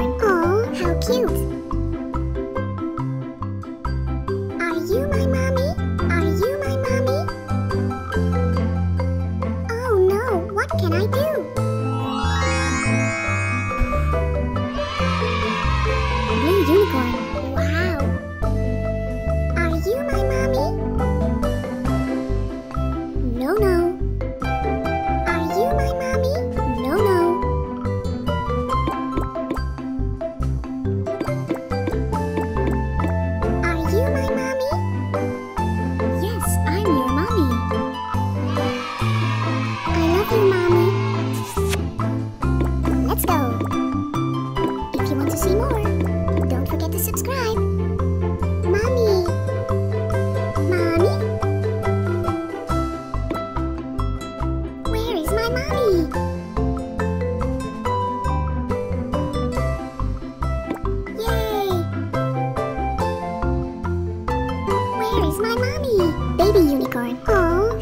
unicorn. Oh, how cute! Are you my mommy? Are you my mommy? Oh no, what can I do? Blue unicorn. Wow! Are you my mommy? No, no. Are you my mommy? No, no. Are you my mommy? Yes, I'm your mommy. I love you, mommy. Let's go. If you want to see more, don't forget to subscribe. Mommy. Mommy? Where is my mommy? Yay! Where is my mommy? Baby unicorn. Oh,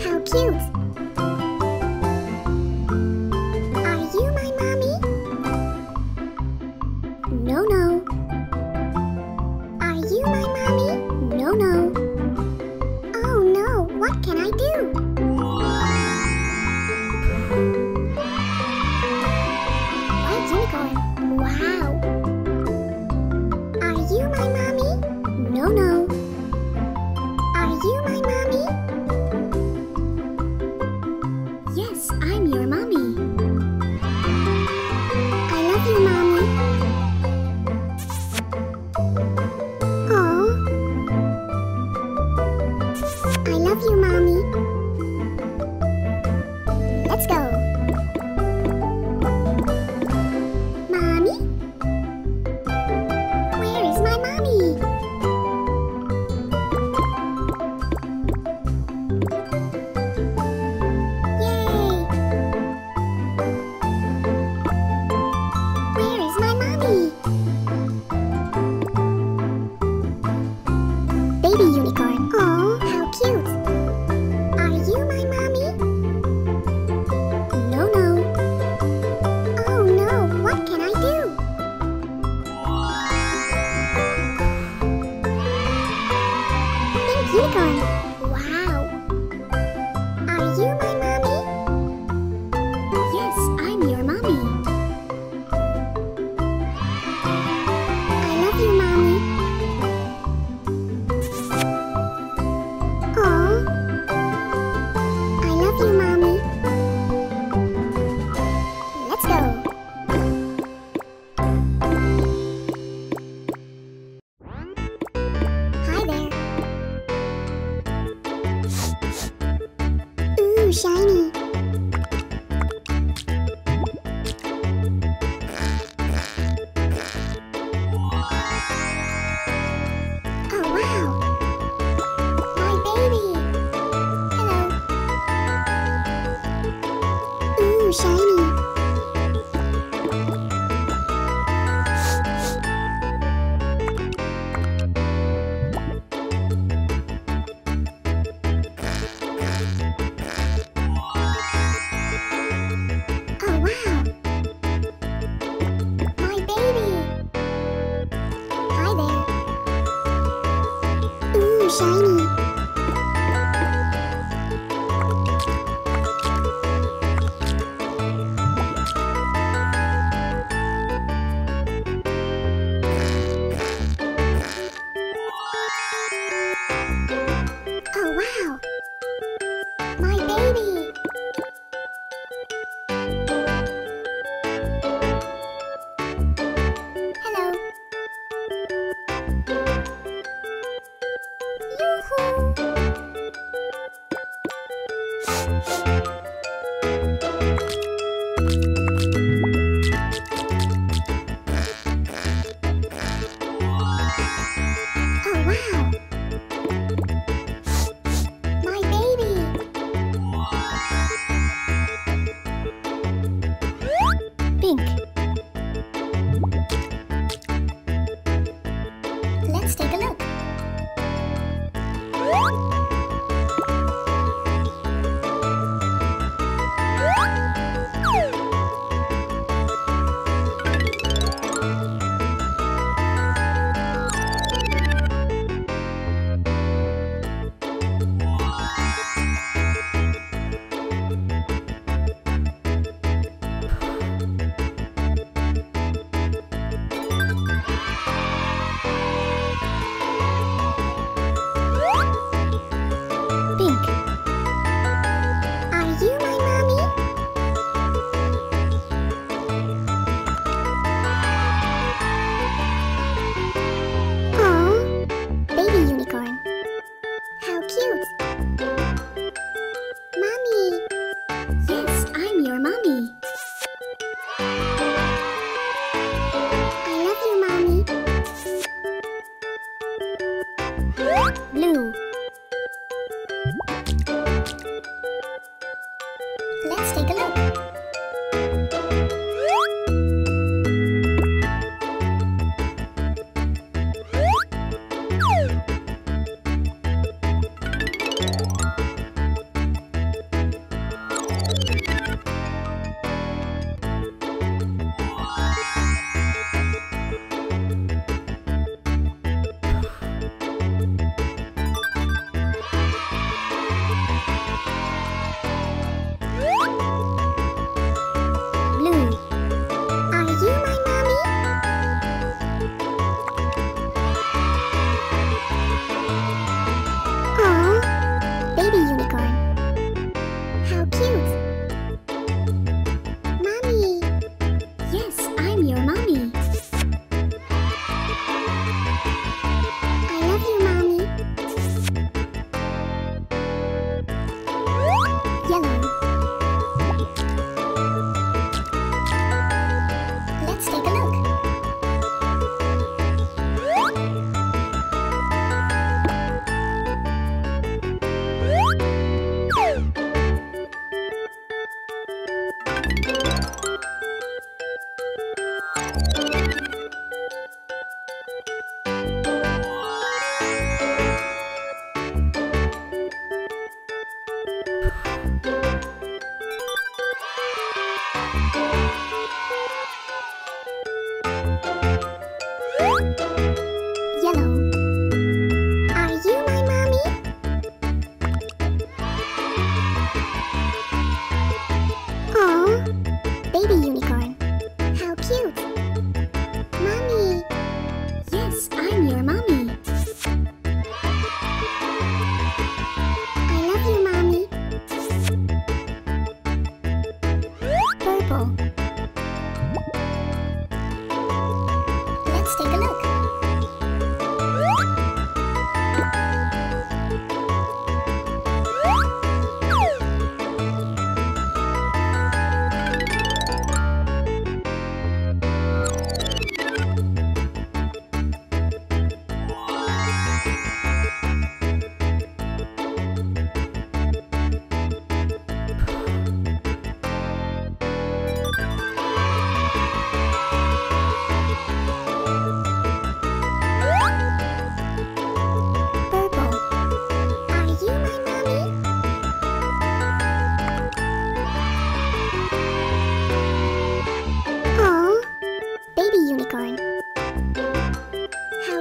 how cute! Are you my mommy? No, no. Are you my mommy? No, no. Oh no, what can I do? White unicorn. Wow. Are you my mommy? No, no. Are you my mommy? Yes, I'm your mommy. I love you, mommy. Oh. I love you, mommy. Let's go. Mommy? Where is my mommy? Yay! Where is my mommy? Baby unicorn. Oh, how cute! Are you my mommy? No, no. Oh no, what can I do? Pink unicorn. Wow. Are you my mommy? Yes, I'm your mommy. I love you, mommy. Oh. I love you, mommy. Let's go. Hi there. Ooh, shiny. Oh, wow. My baby. Hello. Ooh, shiny. Oh, wow. My baby. Hi there. Ooh, shiny. Oh, wow. My baby. Hello. Yoo-hoo!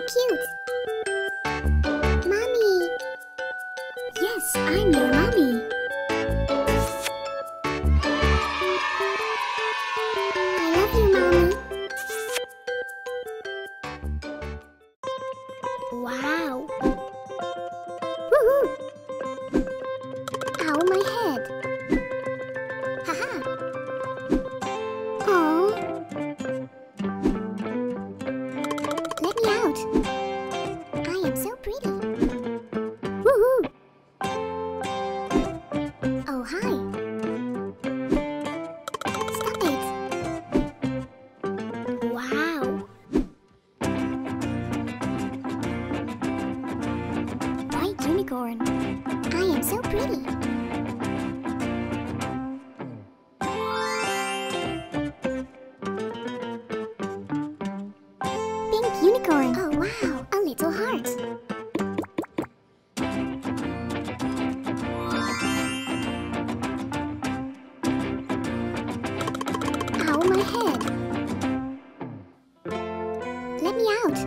cute! Mommy! Yes, I'm your mommy. I love you, Mommy. Wow! Woohoo! Ow, my head! Haha! Aww! Let me out! I am so pretty! Woohoo! Oh, hi! Stop it! Wow! White unicorn! I am so pretty! Pink unicorn! Oh, wow! A little heart! Ow, my head! Let me out!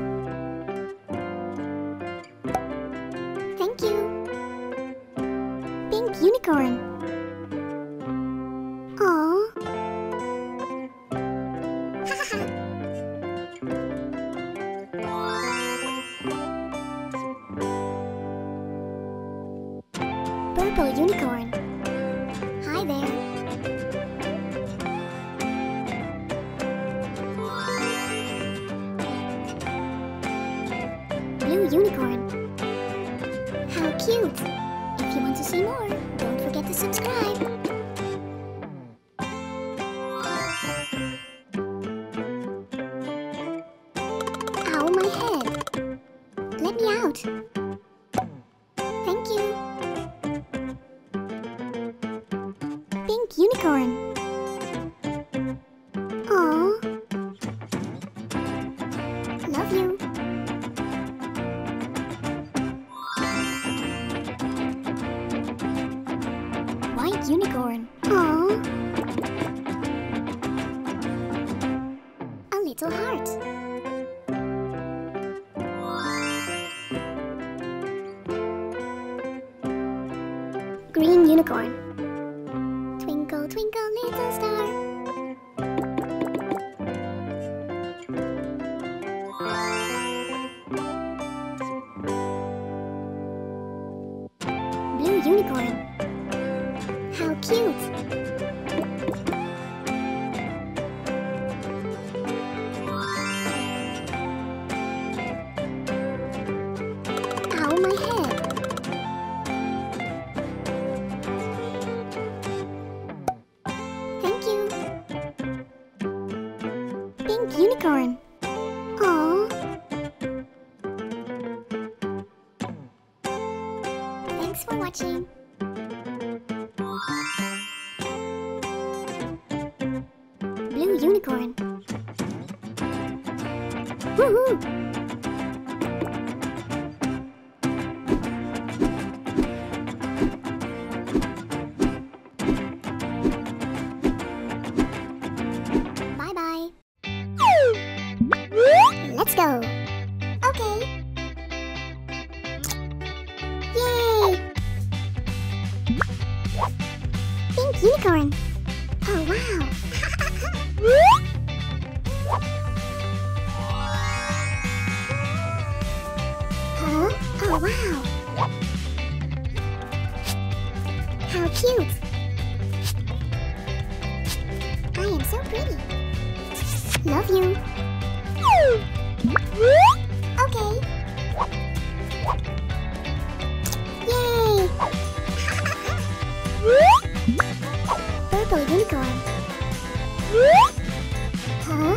Thank you! Pink unicorn! Aww! Purple unicorn! Hi there! Blue unicorn! How cute! If you want to see more, don't forget to subscribe! Ow, my head! Let me out! Thank you! Pink unicorn! Aww! Love you! White unicorn! Aww! A little heart! Green unicorn! Twinkle, twinkle, little star! Blue unicorn! How cute! Ow, my head! Thank you! Pink unicorn! Aww! Thanks for watching! Blue unicorn! Woohoo! Bye-bye! Let's go! Okay! Yay! Pink unicorn! Oh, wow! Huh? Oh, wow! How cute! I am so pretty! Love you! Okay! Yay! Purple unicorn! Huh?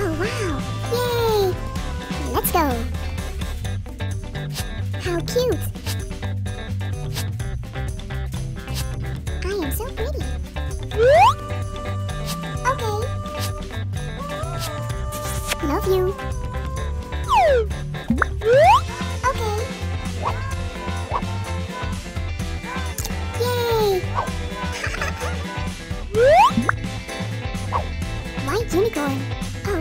Oh, wow! Yay! Let's go! How cute! I am so pretty! Okay! Love you! Okay! Yay! White unicorn! Oh,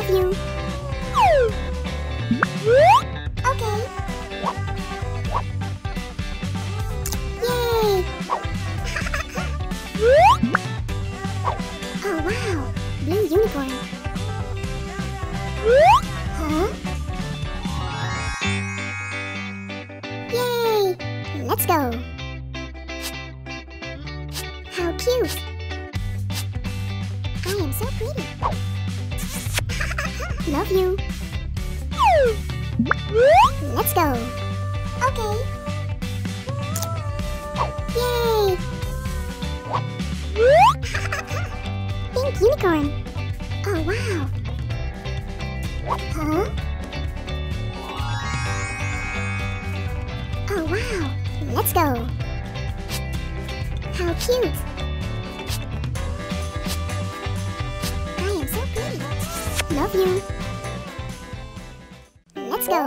love you. Okay. Yay! Oh wow, blue unicorn. Huh? Yay! Let's go. How cute. I am so pretty. Love you. Let's go. Okay. Yay! Pink unicorn. Oh wow. Huh? Oh wow. Let's go. How cute. I am so pretty. Love you. Let's go.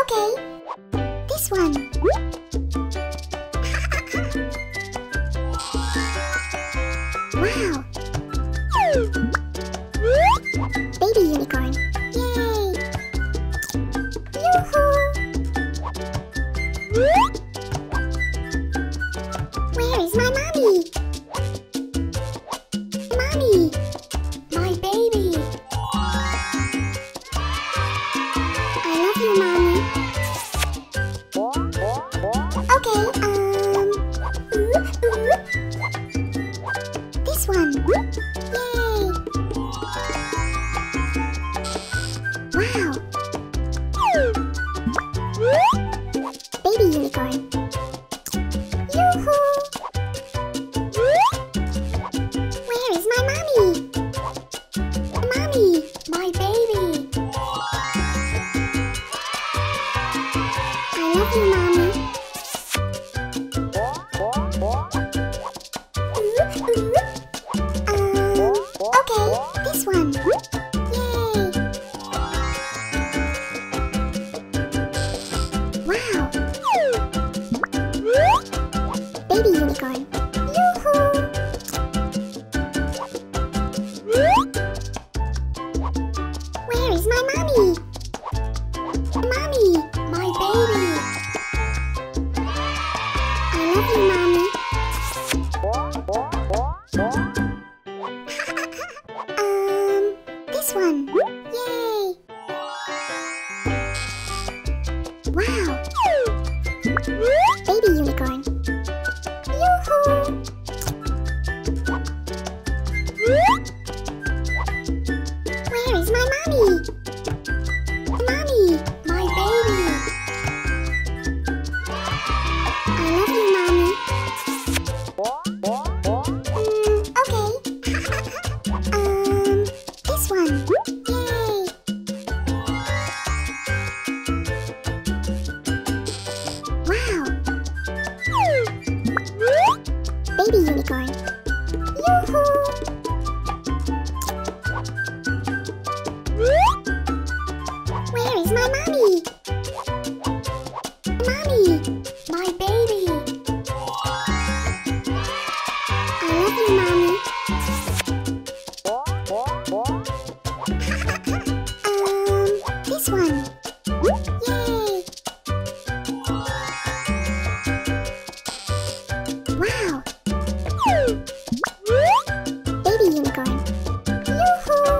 Okay. This one. Wow. Baby unicorn. Yay. Yoo-hoo. Where is my mommy? Mommy. My baby. I love you, mommy. Okay, this one. Yay! Wow! Baby unicorn. Yoo-hoo! Where is my mommy? Mommy, my baby. I love you, mommy. Okay, this one. Yay! Wow! Baby unicorn. Yoo-hoo! Where is my mommy? Mommy, my baby. I love you, mommy. This one. Yay! Wow! Baby unicorn. Yoo-hoo! Where is my mommy? Mommy, my baby. I love you, mommy. Okay. This one. Yay! Wow! Baby unicorn. Yoo-hoo! Where is my mommy? Mommy, my baby. I love you, mommy. This one. Yay! Wow! Baby unicorn. Yoo-hoo!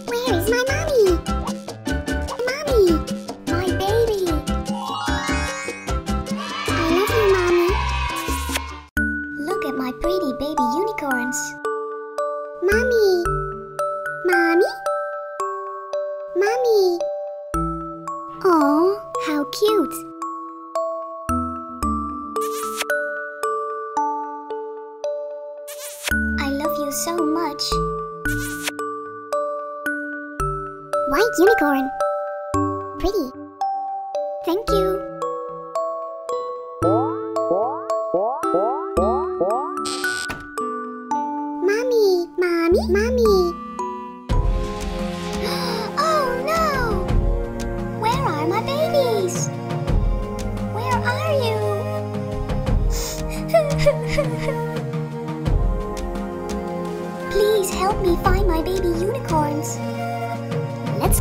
Where is my mommy? Mommy, my baby. I love you, mommy. Look at my pretty baby unicorns. Mommy! Mommy? Mommy! Oh, how cute! I love you so much. White unicorn. Pretty. Thank you. Mommy, mommy, mommy. Oh no! Where are my babies? Where are you?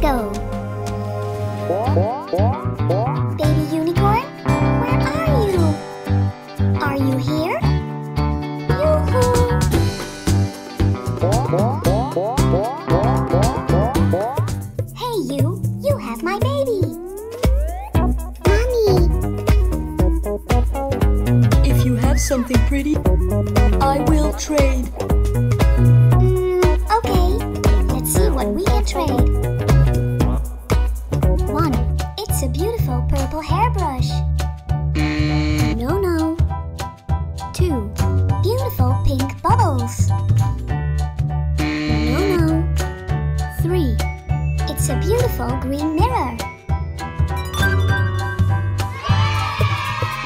go. Baby unicorn, where are you? Are you here? Yoo-hoo! Hey you have my baby. Mommy! If you have something pretty, I will trade. Okay, let's see what we can trade. 1. It's a beautiful purple hairbrush. No. 2. Beautiful pink bubbles. No. 3. It's a beautiful green mirror.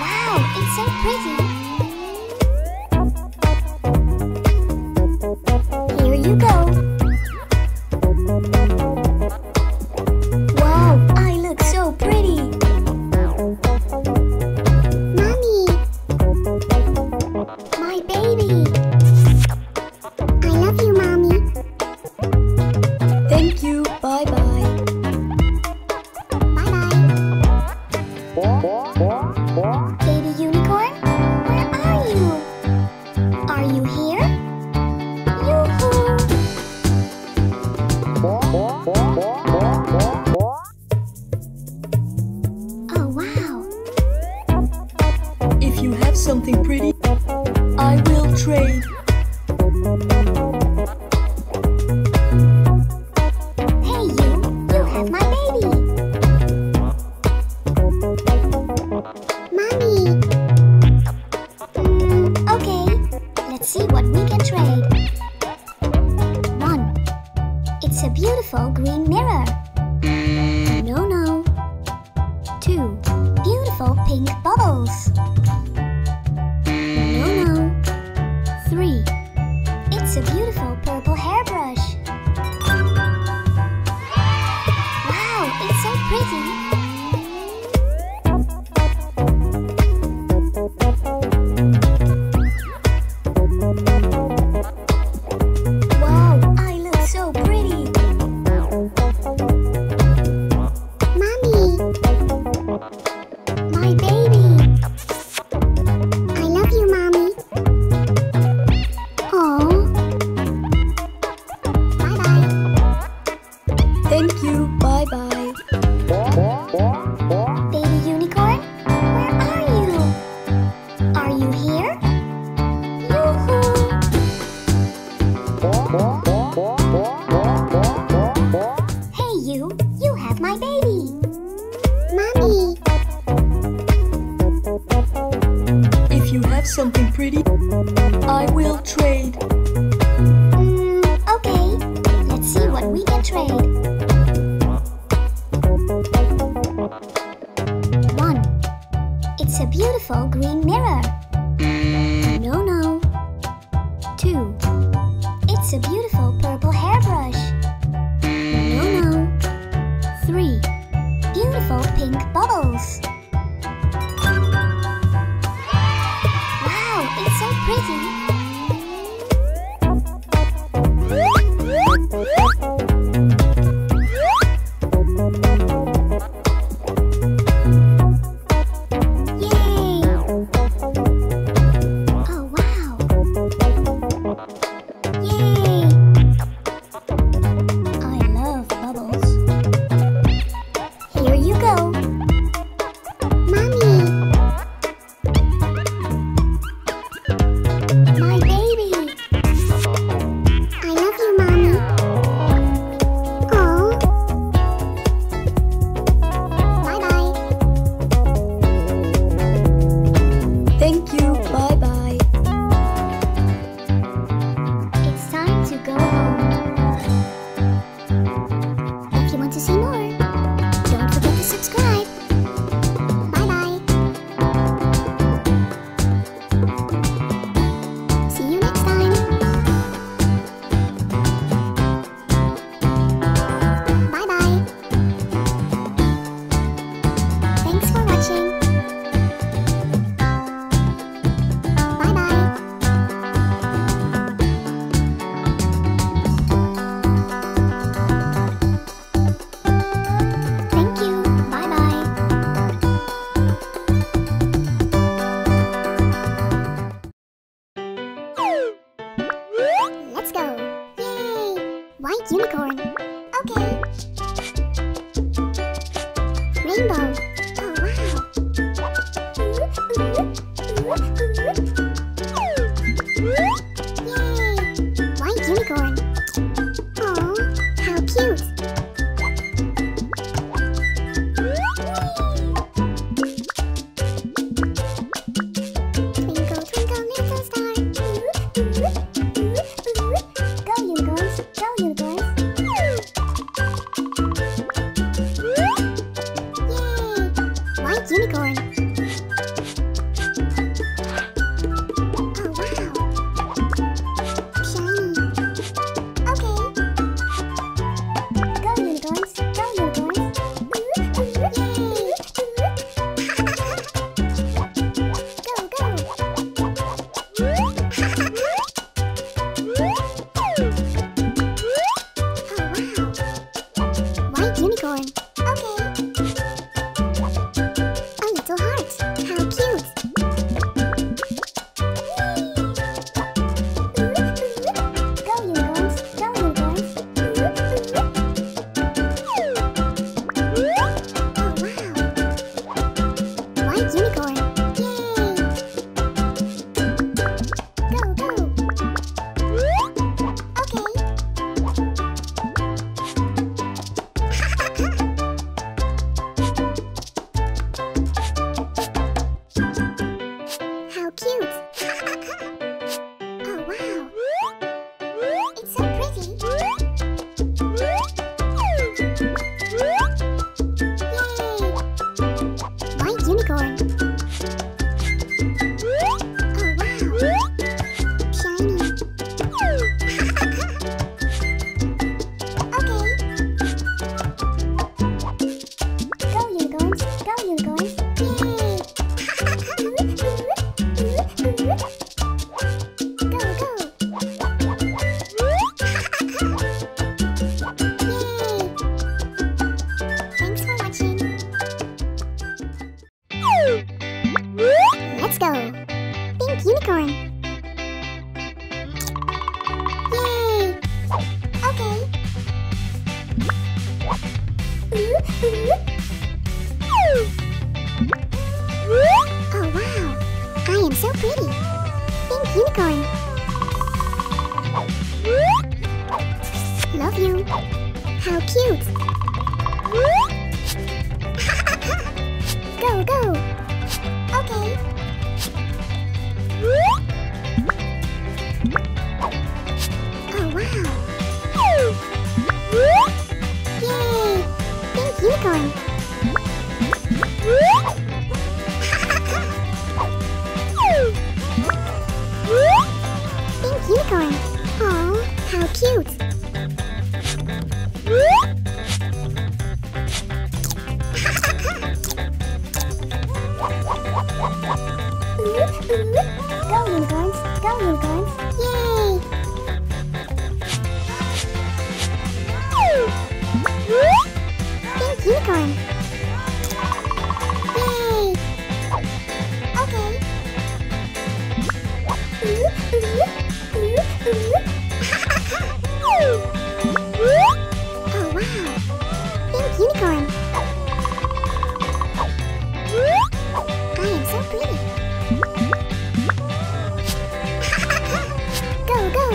Wow, it's so pretty. Here you go. Wow, I look so pretty. Mommy! My baby! I love you, Mommy. Thank you. Bye-bye. Bye-bye. Baby unicorn, where are you? Are you here? Yoo-hoo! Oh, wow. If you have something pretty, I will trade. Hey you have my baby. Mommy! Okay, let's see what we can trade. 1. It's a beautiful green mirror. No. 2. Beautiful pink bubbles. No. 3. It's a beautiful purple hairbrush. Wow, it's so pretty. Wow, I look so pretty. Mommy! My baby! I love you, Mommy. Aww. Bye-bye. Thank you. Bye-bye. Baby unicorn, where are you? Are you here? Yoo-hoo! Hey you have my baby. Mommy! If you have something pretty, I will trade. Okay, let's see what we can trade. 1. It's a beautiful green mirror. No. 2. It's a beautiful purple hairbrush. No. 3. Beautiful pink bubbles. Wow, it's so pretty. Yay! Oh, wow. Yay! Oh wow, I am so pretty. Pink unicorn. Love you. How cute. Go, go. Okay. Oh wow. Yay! Pink unicorn. Pink unicorn. Aw, how cute. Go unicorns, go unicorns. Yay! Pink unicorn. Yay! Okay. Oh wow! Pink unicorn. I am so pretty. Go, go.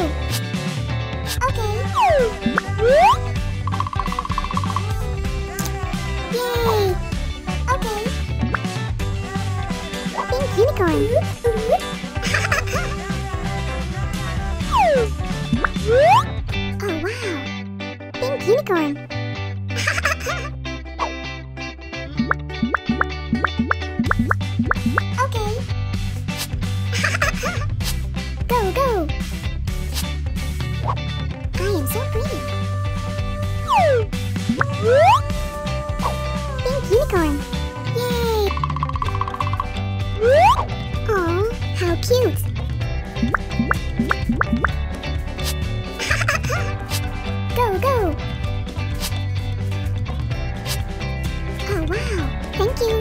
Okay. Yay! Okay. Pink unicorn. Oh wow! Pink unicorn. Okay. Go, go. I am so pretty. Pink unicorn. Yay! Aw, how cute. Go, go. Oh wow, thank you.